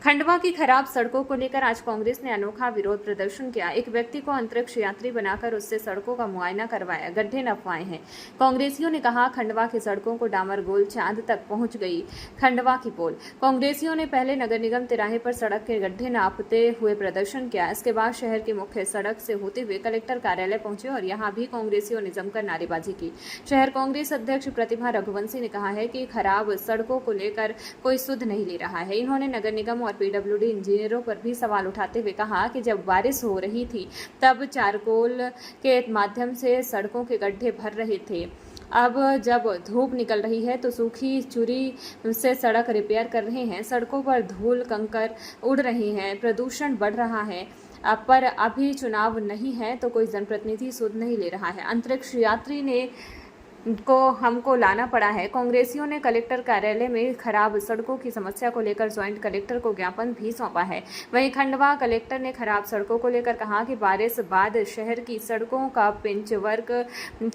खंडवा की खराब सड़कों को लेकर आज कांग्रेस ने अनोखा विरोध प्रदर्शन किया। एक व्यक्ति को अंतरिक्ष यात्री बनाकर उससे सड़कों का मुआयना करवाया। गड्ढे नपवाए हैं। कांग्रेसियों ने कहा, खंडवा की सड़कों को डामर गोल चांद तक पहुंच गई खंडवा की पोल। कांग्रेसियों ने पहले नगर निगम तिराहे पर सड़क के गड्ढे नापते हुए प्रदर्शन किया। इसके बाद शहर की मुख्य सड़क से होते हुए कलेक्टर कार्यालय पहुंचे और यहां भी कांग्रेसियों ने जमकर नारेबाजी की। शहर कांग्रेस अध्यक्ष प्रतिभा रघुवंशी ने कहा है कि खराब सड़कों को लेकर कोई सुध नहीं ले रहा है। इन्होंने नगर निगम पीडब्ल्यूडी इंजीनियरों पर भी सवाल उठाते हुए कहा कि जब बारिश हो रही थी तब चारकोल के माध्यम से सड़कों के गड्ढे भर रहे थे। अब जब धूप निकल रही है तो सूखी चूरी से सड़क रिपेयर कर रहे हैं। सड़कों पर धूल कंकर उड़ रही हैं, प्रदूषण बढ़ रहा है। पर अभी चुनाव नहीं है तो कोई जनप्रतिनिधि सुध नहीं ले रहा है। अंतरिक्ष यात्री ने को हमको लाना पड़ा है। कांग्रेसियों ने कलेक्टर कार्यालय में खराब सड़कों की समस्या को लेकर ज्वाइंट कलेक्टर को ज्ञापन भी सौंपा है। वहीं खंडवा कलेक्टर ने खराब सड़कों को लेकर कहा कि बारिश बाद शहर की सड़कों का पिंच वर्क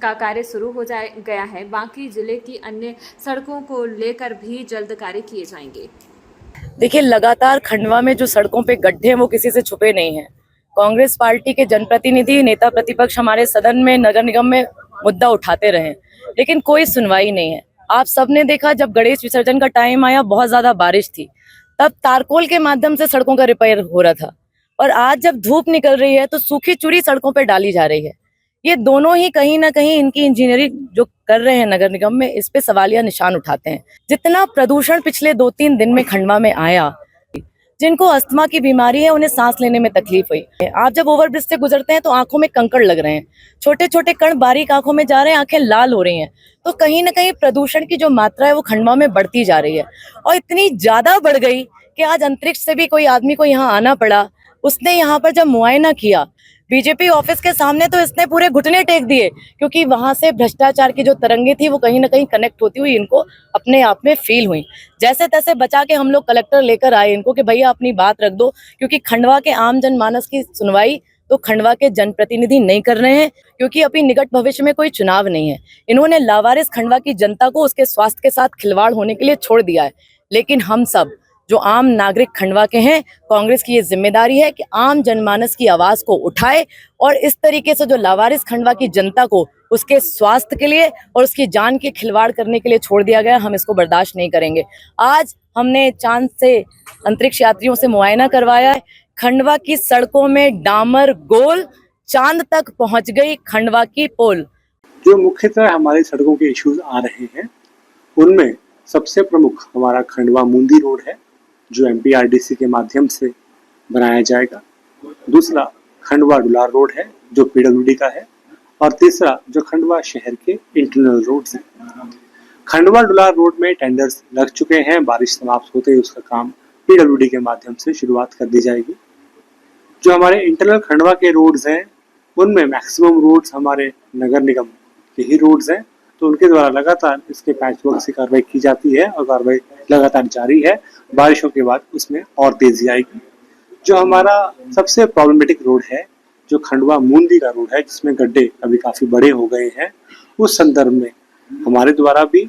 का कार्य शुरू हो गया है। बाकी जिले की अन्य सड़कों को लेकर भी जल्द कार्य किए जाएंगे। देखिए, लगातार खंडवा में जो सड़कों पे गड्ढे हैं वो किसी से छुपे नहीं हैं। कांग्रेस पार्टी के जनप्रतिनिधि, नेता प्रतिपक्ष हमारे सदन में, नगर निगम में मुद्दा उठाते रहे, लेकिन कोई सुनवाई नहीं है। आप सबने देखा, जब गणेश विसर्जन का टाइम आया, बहुत ज्यादा बारिश थी, तब तारकोल के माध्यम से सड़कों का रिपेयर हो रहा था। और आज जब धूप निकल रही है तो सूखी चूरी सड़कों पर डाली जा रही है। ये दोनों ही कहीं ना कहीं इनकी इंजीनियरिंग जो कर रहे हैं नगर निगम में, इस पे सवालिया निशान उठाते हैं। जितना प्रदूषण पिछले 2-3 दिन में खंडवा में आया, जिनको अस्थमा की बीमारी है उन्हें सांस लेने में तकलीफ हुई। आप जब ओवरब्रिज से गुजरते हैं तो आंखों में कंकड़ लग रहे हैं, छोटे छोटे कण बारीक आंखों में जा रहे हैं, आंखें लाल हो रही हैं। तो कहीं ना कहीं प्रदूषण की जो मात्रा है वो खंडवा में बढ़ती जा रही है, और इतनी ज्यादा बढ़ गई कि आज अंतरिक्ष से भी कोई आदमी को यहाँ आना पड़ा। उसने यहाँ पर जब मुआयना किया बीजेपी ऑफिस के सामने, तो इसने पूरे घुटने टेक दिए, क्योंकि वहां से भ्रष्टाचार की जो तरंगे थी वो कहीं ना कहीं कनेक्ट होती हुई इनको अपने आप में फील हुई। जैसे तैसे बचा के हम लोग कलेक्टर लेकर आए इनको कि भैया अपनी बात रख दो, क्योंकि खंडवा के आम जनमानस की सुनवाई तो खंडवा के जनप्रतिनिधि नहीं कर रहे हैं, क्योंकि अभी निकट भविष्य में कोई चुनाव नहीं है। इन्होंने लावारिस खंडवा की जनता को उसके स्वास्थ्य के साथ खिलवाड़ होने के लिए छोड़ दिया है। लेकिन हम सब जो आम नागरिक खंडवा के हैं, कांग्रेस की ये जिम्मेदारी है कि आम जनमानस की आवाज को उठाए, और इस तरीके से जो लावारिस खंडवा की जनता को उसके स्वास्थ्य के लिए और उसकी जान के खिलवाड़ करने के लिए छोड़ दिया गया, हम इसको बर्दाश्त नहीं करेंगे। आज हमने चांद से अंतरिक्ष यात्रियों से मुआयना करवाया है। खंडवा की सड़कों में डामर गोल चांद तक पहुंच गई खंडवा की पोल। जो मुख्यतः हमारी सड़कों के इश्यूज आ रहे हैं उनमें सबसे प्रमुख हमारा खंडवा मूंदी रोड है, जो एमपीआरडीसी के माध्यम से बनाया जाएगा। दूसरा खंडवा डुलार रोड है, जो पीडब्ल्यूडी का है। और तीसरा जो खंडवा शहर के इंटरनल रोड्स हैं। खंडवा डुलार रोड में टेंडर्स लग चुके हैं। बारिश समाप्त होते ही उसका काम पीडब्ल्यूडी के माध्यम से शुरुआत कर दी जाएगी। जो हमारे इंटरनल खंडवा के रोड्स हैं उनमें मैक्सिमम रोड्स हमारे नगर निगम के ही रोड्स हैं, तो उनके द्वारा लगातार इसके पैचवर्क से कार्रवाई की जाती है और कार्रवाई लगातार जारी है। बारिशों के बाद उसमें और तेजी आएगी। जो हमारा सबसे प्रॉब्लमेटिक रोड है, जो खंडवा मूंदी का रोड है, जिसमें गड्ढे अभी काफी बड़े हो गए हैं, उस संदर्भ में हमारे द्वारा भी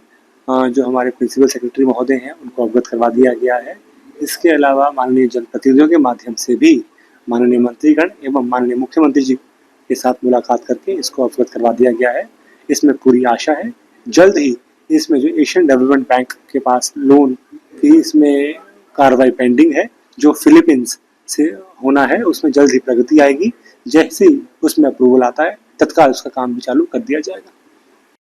जो हमारे प्रिंसिपल सेक्रेटरी महोदय हैं उनको अवगत करवा दिया गया है। इसके अलावा माननीय जनप्रतिनिधियों के माध्यम से भी माननीय मंत्रीगण एवं माननीय मुख्यमंत्री जी के साथ मुलाकात करके इसको अवगत करवा दिया गया है। इसमें पूरी आशा है जल्द ही इसमें जो एशियन डेवलपमेंट बैंक के पास लोन की इसमें कार्रवाई पेंडिंग है, जो फिलीपींस से होना है, उसमें जल्द ही प्रगति आएगी। जैसे ही उसमें अप्रूवल आता है तत्काल उसका काम भी चालू कर दिया जाएगा।